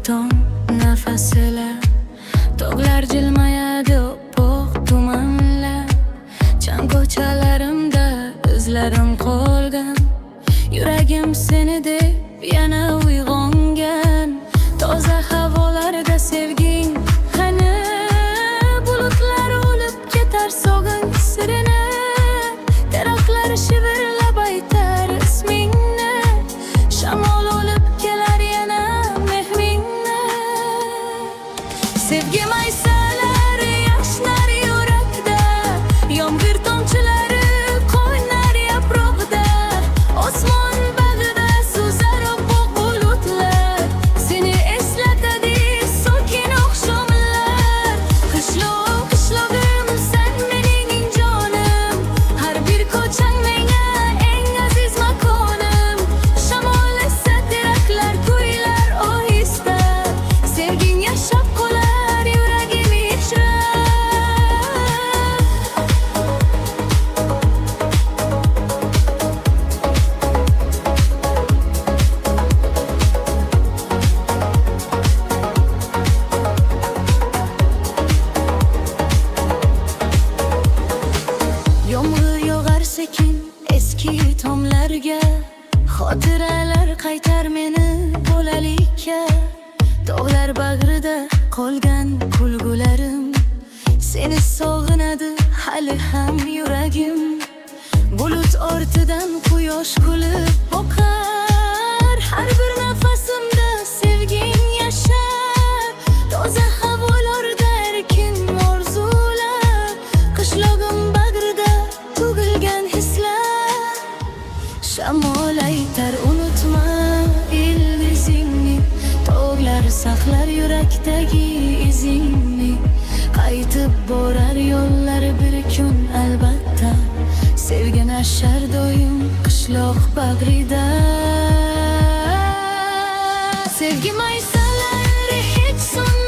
tong nafasilar, tog'lar jilmayadi oppoq tumanlar. Chang ko'chalarimda izlarim qolgan, yuragim seni deb yana uyg'ongan. Toza havolarda sevging qani, bulutlar olib ketar sog'in sirini. Daraxtlar shivirlab aytar ismingni, shamol olib kelar yana mehmingni. Sevgim aysalar yashnar yurakda, yomg'ir tomchilari qo'ynar yaproqda. Osmon bag'rida suzar oppoq bulutlar, seni eslatadi sokin oqshomlar. Qishlog'im sen mening jonim, har bir ko'chang menga eng aziz makonim. Shamol esa daraxtlar kuylar ohista, sevging yashab qolar yuragim ichra. Yomg'ir yog'ar sekin eski tomlarga, xotiralar qaytar meni bolalikka. Tog'lar bag'rida qolgan kulgularim, seni sog'inadi hali ham yuragim. Bulut ortidan quyosh kulib boqar, har bir nafasimda sevging yashar. Toza havolarda erkin orzular, qishlog'im bag'rida tug'ilgan hislar. Shamol aytar unutma ildizingni, tog'lar saqlar yurakdagi izingni. Qaytib borar yo'llar bir kun albatta, sevgin ashar doim qishloq bag'rida. Sevgim aysalar hech so'nmas